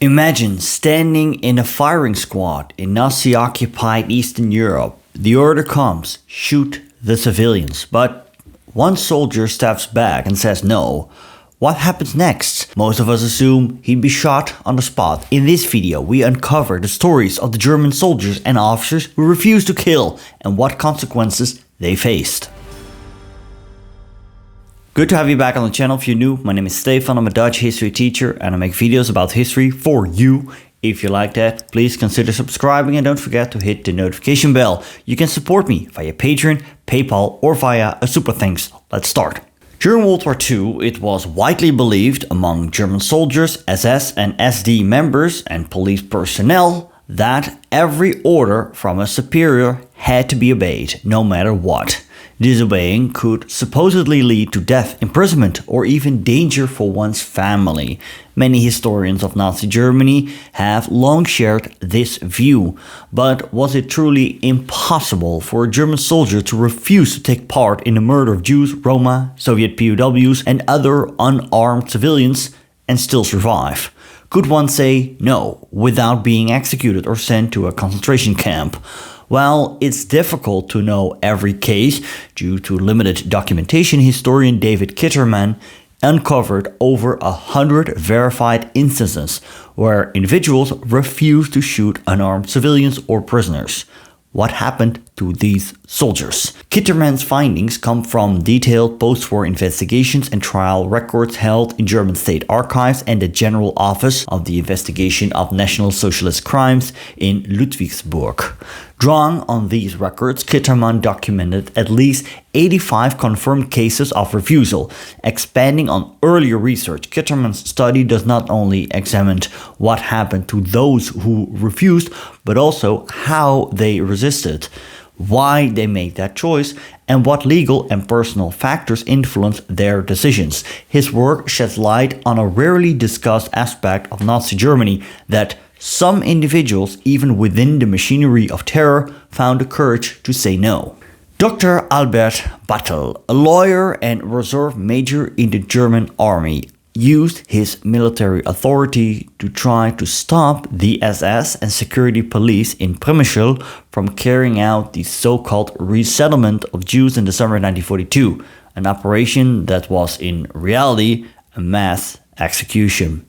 Imagine standing in a firing squad in Nazi-occupied Eastern Europe. The order comes, shoot the civilians. But one soldier steps back and says no. What happens next? Most of us assume he'd be shot on the spot. In this video, we uncover the stories of the German soldiers and officers who refused to kill and what consequences they faced. Good to have you back on the channel. If you're new, my name is Stefan, I'm a Dutch history teacher and I make videos about history for you. If you like that, please consider subscribing and don't forget to hit the notification bell. You can support me via Patreon, PayPal or via a super thanks. Let's start. During World War II, it was widely believed among German soldiers, SS and SD members and police personnel that every order from a superior had to be obeyed, no matter what. Disobeying could supposedly lead to death, imprisonment, or even danger for one's family. Many historians of Nazi Germany have long shared this view, but was it truly impossible for a German soldier to refuse to take part in the murder of Jews, Roma, Soviet POWs, and other unarmed civilians and still survive? Could one say no without being executed or sent to a concentration camp? Well, it's difficult to know every case due to limited documentation. Historian David Kitterman uncovered over 100 verified instances where individuals refused to shoot unarmed civilians or prisoners. What happened to these soldiers? Kitterman's findings come from detailed post-war investigations and trial records held in German state archives and the General Office of the Investigation of National Socialist Crimes in Ludwigsburg. Drawing on these records, Kitterman documented at least 85 confirmed cases of refusal. Expanding on earlier research, Kitterman's study does not only examine what happened to those who refused, but also how they resisted, why they made that choice, and what legal and personal factors influenced their decisions. His work sheds light on a rarely discussed aspect of Nazi Germany, that some individuals, even within the machinery of terror, found the courage to say no. Dr. Albert Battel, a lawyer and reserve major in the German army, used his military authority to try to stop the SS and security police in Przemysl from carrying out the so-called resettlement of Jews in the summer of 1942, an operation that was in reality a mass execution.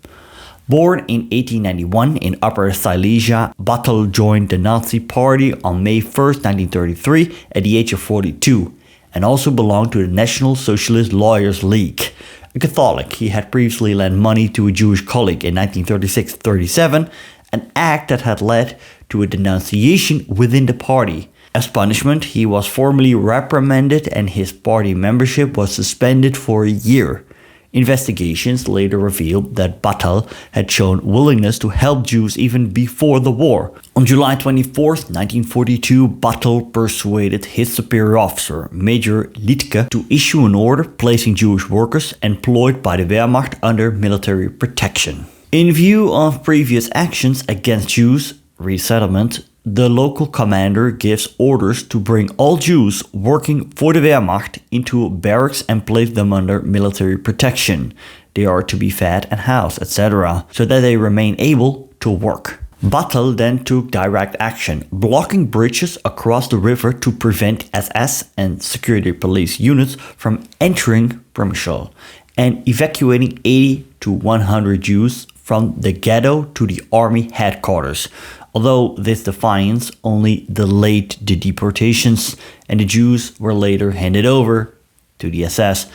Born in 1891 in Upper Silesia, Battel joined the Nazi Party on May 1, 1933 at the age of 42 and also belonged to the National Socialist Lawyers League. A Catholic, he had previously lent money to a Jewish colleague in 1936-37, an act that had led to a denunciation within the party. As punishment, he was formally reprimanded and his party membership was suspended for a year. Investigations later revealed that Battel had shown willingness to help Jews even before the war. On July 24, 1942, Battel persuaded his superior officer, Major Liedtke, to issue an order placing Jewish workers employed by the Wehrmacht under military protection. In view of previous actions against Jews, resettlement, the local commander gives orders to bring all Jews working for the Wehrmacht into barracks and place them under military protection. They are to be fed and housed, etc., so that they remain able to work. Battel then took direct action, blocking bridges across the river to prevent SS and security police units from entering Przemysl and evacuating 80 to 100 Jews from the ghetto to the army headquarters. Although this defiance only delayed the deportations and the Jews were later handed over to the SS,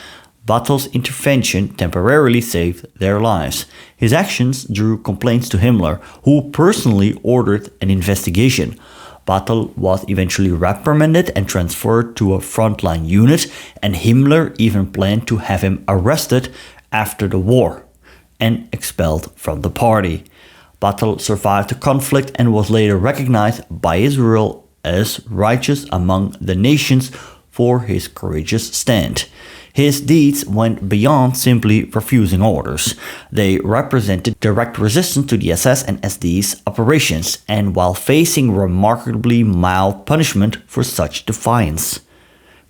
Battel's intervention temporarily saved their lives. His actions drew complaints to Himmler, who personally ordered an investigation. Battel was eventually reprimanded and transferred to a frontline unit, and Himmler even planned to have him arrested after the war and expelled from the party. Battel survived the conflict and was later recognized by Israel as righteous among the nations for his courageous stand. His deeds went beyond simply refusing orders. They represented direct resistance to the SS and SD's operations, and while facing remarkably mild punishment for such defiance.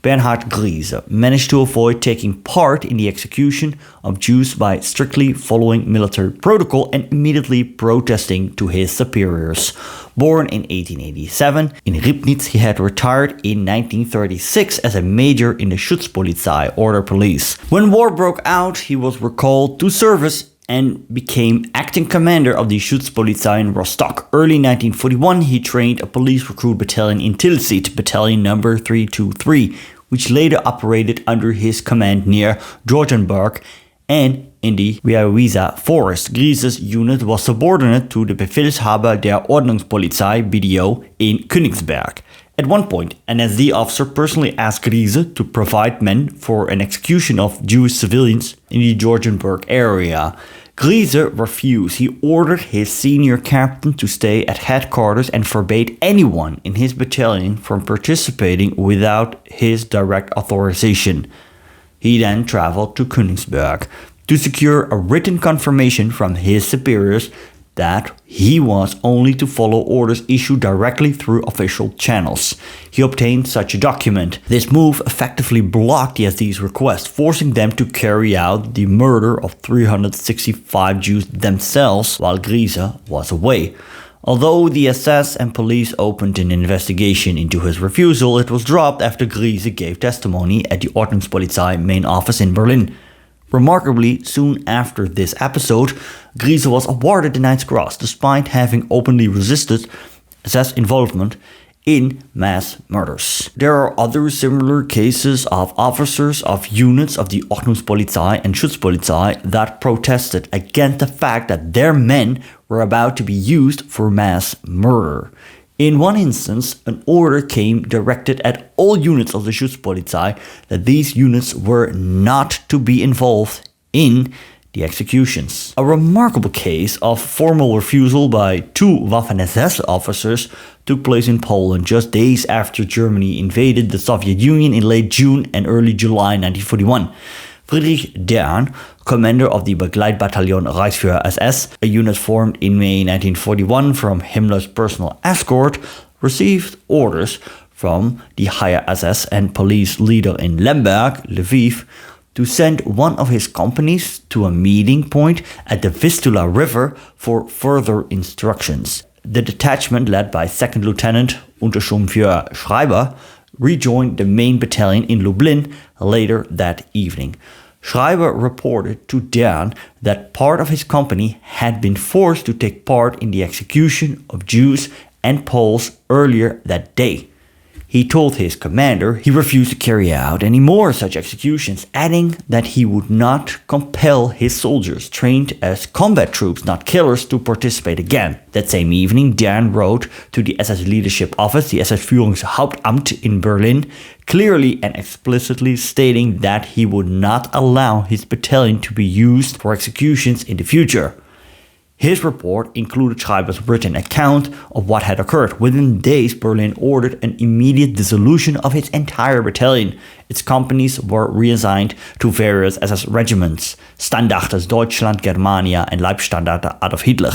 Bernhard Griese managed to avoid taking part in the execution of Jews by strictly following military protocol and immediately protesting to his superiors. Born in 1887 in Ribnitz, he had retired in 1936 as a major in the Schutzpolizei, order police. When war broke out, he was recalled to service and became acting commander of the Schutzpolizei in Rostock. Early 1941, he trained a police recruit battalion in Tilsit, battalion number 323, which later operated under his command near Georgenberg and in the Wierwiesa forest. Griese's unit was subordinate to the Befehlshaber der Ordnungspolizei (BDO) in Königsberg. At one point, an SD officer personally asked Griese to provide men for an execution of Jewish civilians in the Georgenberg area. Griese refused. He ordered his senior captain to stay at headquarters and forbade anyone in his battalion from participating without his direct authorization. He then traveled to Königsberg to secure a written confirmation from his superiors that he was only to follow orders issued directly through official channels. He obtained such a document. This move effectively blocked the SD's request, forcing them to carry out the murder of 365 Jews themselves while Griese was away. Although the SS and police opened an investigation into his refusal, it was dropped after Griese gave testimony at the Ordnungspolizei main office in Berlin. Remarkably, soon after this episode, Griese was awarded the Knight's Cross despite having openly resisted SS involvement in mass murders. There are other similar cases of officers of units of the Ordnungspolizei and Schutzpolizei that protested against the fact that their men were about to be used for mass murder. In one instance, an order came directed at all units of the Schutzpolizei that these units were not to be involved in the executions. A remarkable case of formal refusal by two Waffen-SS officers took place in Poland just days after Germany invaded the Soviet Union in late June and early July 1941. Friedrich Dern, commander of the Begleitbataillon Reichsführer SS, a unit formed in May 1941 from Himmler's personal escort, received orders from the higher SS and police leader in Lemberg, Lviv, to send one of his companies to a meeting point at the Vistula River for further instructions. The detachment, led by 2nd Lieutenant Untersturmführer Schreiber, rejoined the main battalion in Lublin later that evening. Schreiber reported to Dern that part of his company had been forced to take part in the execution of Jews and Poles earlier that day. He told his commander he refused to carry out any more such executions, adding that he would not compel his soldiers, trained as combat troops, not killers, to participate again. That same evening, Dern wrote to the SS Leadership Office, the SS Führungshauptamt in Berlin, clearly and explicitly stating that he would not allow his battalion to be used for executions in the future. His report included Schreiber's written account of what had occurred. Within days, Berlin ordered an immediate dissolution of its entire battalion. Its companies were reassigned to various SS regiments, Standartes Deutschland, Germania and Leibstandarte Adolf Hitler.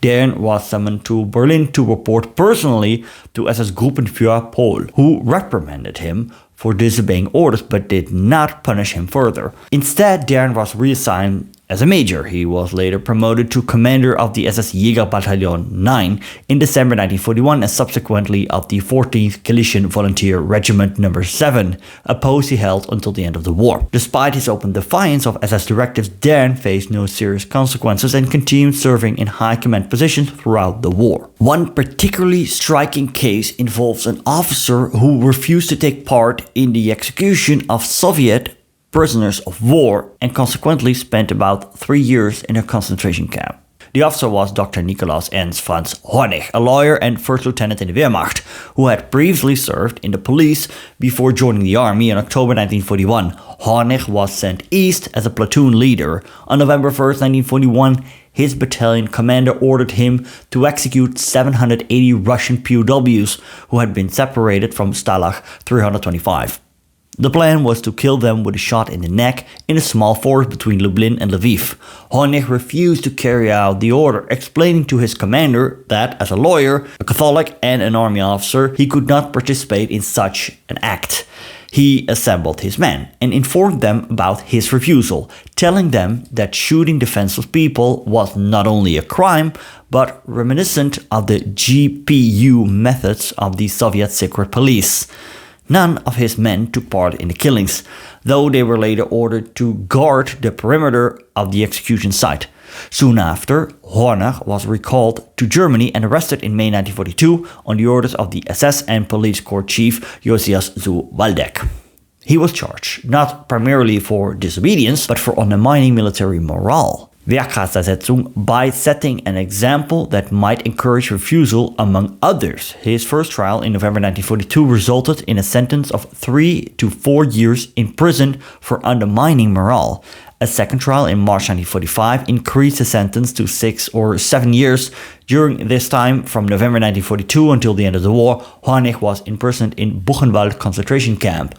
Dern was summoned to Berlin to report personally to SS Gruppenführer Pohl, who reprimanded him for disobeying orders but did not punish him further. Instead, Dern was reassigned as a major. He was later promoted to commander of the SS Jägerbataillon 9 in December 1941 and subsequently of the 14th Galician Volunteer Regiment No. 7, a post he held until the end of the war. Despite his open defiance of SS directives, Dern faced no serious consequences and continued serving in high command positions throughout the war. One particularly striking case involves an officer who refused to take part in the execution of Soviet prisoners of war and consequently spent about 3 years in a concentration camp. The officer was Dr. Nikolaus Ernst Franz Hornig, a lawyer and first lieutenant in the Wehrmacht, who had previously served in the police before joining the army in October 1941. Hornig was sent east as a platoon leader. On November 1st, 1941, his battalion commander ordered him to execute 780 Russian POWs who had been separated from Stalag 325. The plan was to kill them with a shot in the neck in a small forest between Lublin and Lviv. Hornig refused to carry out the order, explaining to his commander that, as a lawyer, a Catholic and an army officer, he could not participate in such an act. He assembled his men and informed them about his refusal, telling them that shooting defenseless people was not only a crime, but reminiscent of the GPU methods of the Soviet secret police. None of his men took part in the killings, though they were later ordered to guard the perimeter of the execution site. Soon after, Horner was recalled to Germany and arrested in May 1942 on the orders of the SS and police court chief Josias zu Waldeck. He was charged not primarily for disobedience, but for undermining military morale. Wehrkraftersetzung by setting an example that might encourage refusal among others. His first trial in November 1942 resulted in a sentence of 3 to 4 years in prison for undermining morale. A second trial in March 1945 increased the sentence to 6 or 7 years. During this time, from November 1942 until the end of the war, Hornig was imprisoned in Buchenwald concentration camp.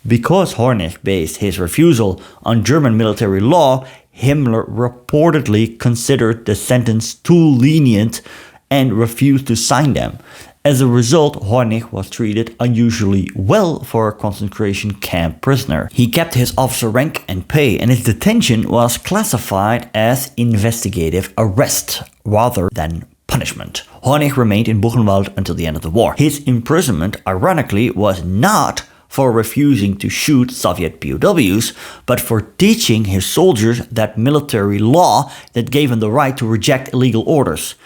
Because Hornig based his refusal on German military law, Himmler reportedly considered the sentence too lenient and refused to sign them. As a result, Hornig was treated unusually well for a concentration camp prisoner. He kept his officer rank and pay, and his detention was classified as investigative arrest rather than punishment. Hornig remained in Buchenwald until the end of the war. His imprisonment, ironically, was not for refusing to shoot Soviet POWs, but for teaching his soldiers that military law that gave him the right to reject illegal orders.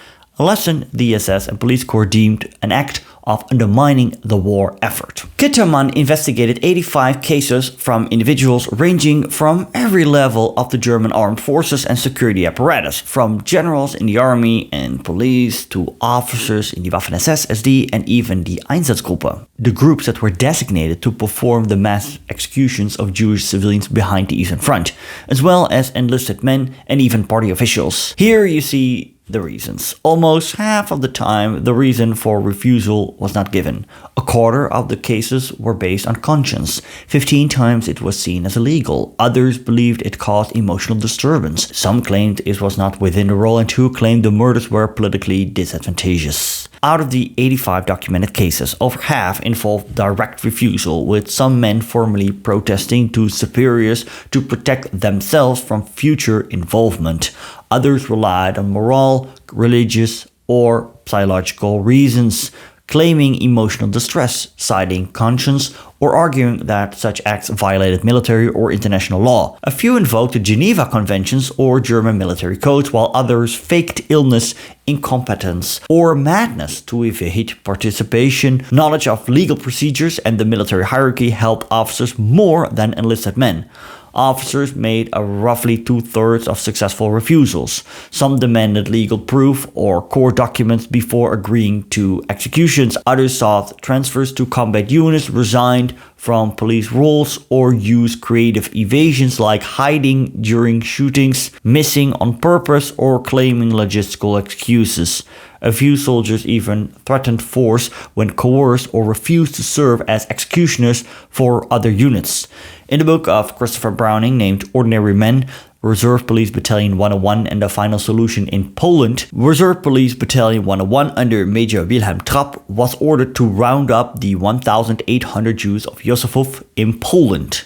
A lesson the SS and police corps deemed an act of undermining the war effort. Kitterman investigated 85 cases from individuals ranging from every level of the German armed forces and security apparatus, from generals in the army and police to officers in the Waffen-SS, SD, and even the Einsatzgruppe, the groups that were designated to perform the mass executions of Jewish civilians behind the Eastern Front, as well as enlisted men and even party officials. Here you see the reasons. Almost half of the time, the reason for refusal was not given. A quarter of the cases were based on conscience. 15 times it was seen as illegal. Others believed it caused emotional disturbance. Some claimed it was not within the role, and 2 claimed the murders were politically disadvantageous. Out of the 85 documented cases, over half involved direct refusal, with some men formally protesting to superiors to protect themselves from future involvement. Others relied on moral, religious, or psychological reasons, claiming emotional distress, citing conscience, or arguing that such acts violated military or international law. A few invoked the Geneva Conventions or German military codes, while others faked illness, incompetence, or madness to evade participation. Knowledge of legal procedures and the military hierarchy helped officers more than enlisted men. Officers made a roughly 2/3 of successful refusals. Some demanded legal proof or court documents before agreeing to executions. Others sought transfers to combat units, resigned from police roles, or used creative evasions like hiding during shootings, missing on purpose, or claiming logistical excuses. A few soldiers even threatened force when coerced or refused to serve as executioners for other units. In the book of Christopher Browning named Ordinary Men, Reserve Police Battalion 101 and the Final Solution in Poland, Reserve Police Battalion 101 under Major Wilhelm Trapp was ordered to round up the 1,800 Jews of Józefów in Poland.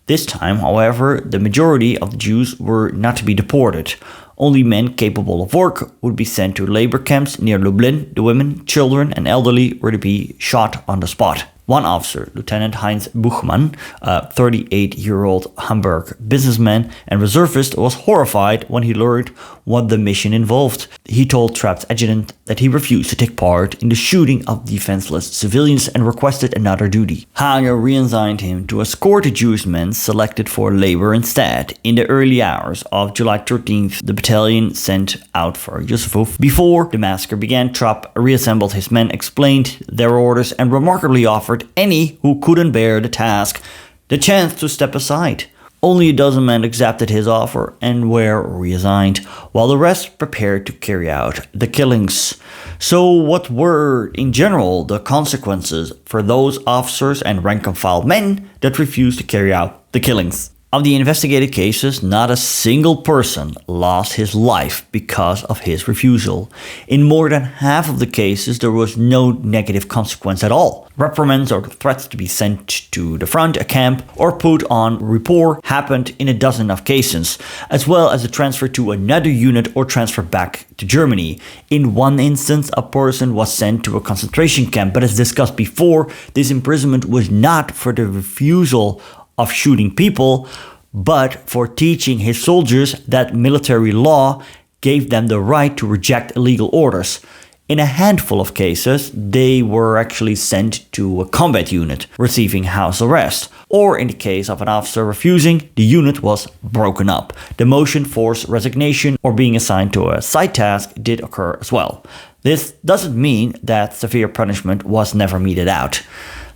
This time, however, the majority of the Jews were not to be deported. Only men capable of work would be sent to labor camps near Lublin. The women, children, and elderly were to be shot on the spot. One officer, Lieutenant Heinz Buchmann, a 38-year-old Hamburg businessman and reservist, was horrified when he learned what the mission involved. He told Trapp's adjutant that he refused to take part in the shooting of defenseless civilians and requested another duty. Hager reassigned him to escort the Jewish men selected for labor instead. In the early hours of July 13th, the battalion sent out for Józefów. Before the massacre began, Trapp reassembled his men, explained their orders, and remarkably offered any who couldn't bear the task the chance to step aside. Only a dozen men accepted his offer and were reassigned, while the rest prepared to carry out the killings. So what were, in general, the consequences for those officers and rank-and-file men that refused to carry out the killings? Of the investigated cases, not a single person lost his life because of his refusal. In more than half of the cases, there was no negative consequence at all. Reprimands or threats to be sent to the front, a camp, or put on rapport happened in a dozen of cases, as well as a transfer to another unit or transfer back to Germany. In one instance, a person was sent to a concentration camp, but as discussed before, this imprisonment was not for the refusal of shooting people, but for teaching his soldiers that military law gave them the right to reject illegal orders. In a handful of cases, they were actually sent to a combat unit, receiving house arrest. Or in the case of an officer refusing, the unit was broken up. Demotion, forced resignation, or being assigned to a side task did occur as well. This doesn't mean that severe punishment was never meted out.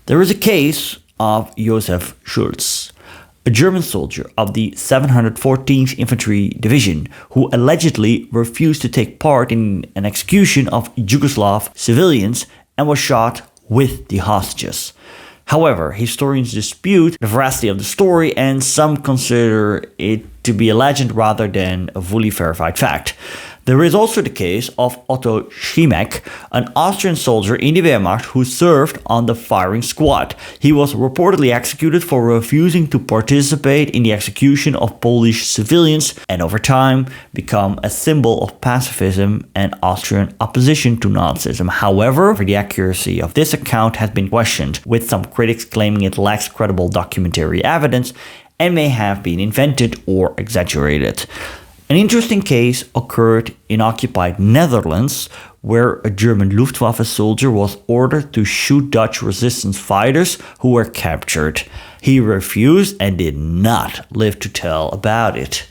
There is a case of Josef Schulz, a German soldier of the 714th Infantry Division, who allegedly refused to take part in an execution of Yugoslav civilians and was shot with the hostages. However, historians dispute the veracity of the story, and some consider it to be a legend rather than a fully verified fact. There is also the case of Otto Schimek, an Austrian soldier in the Wehrmacht who served on the firing squad. He was reportedly executed for refusing to participate in the execution of Polish civilians and over time become a symbol of pacifism and Austrian opposition to Nazism. However, the accuracy of this account has been questioned, with some critics claiming it lacks credible documentary evidence and may have been invented or exaggerated. An interesting case occurred in occupied Netherlands, where a German Luftwaffe soldier was ordered to shoot Dutch resistance fighters who were captured. He refused and did not live to tell about it.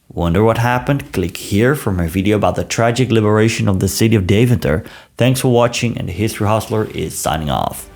Wonder what happened? Click here for my video about the tragic liberation of the city of Deventer. Thanks for watching, and the History Hustler is signing off.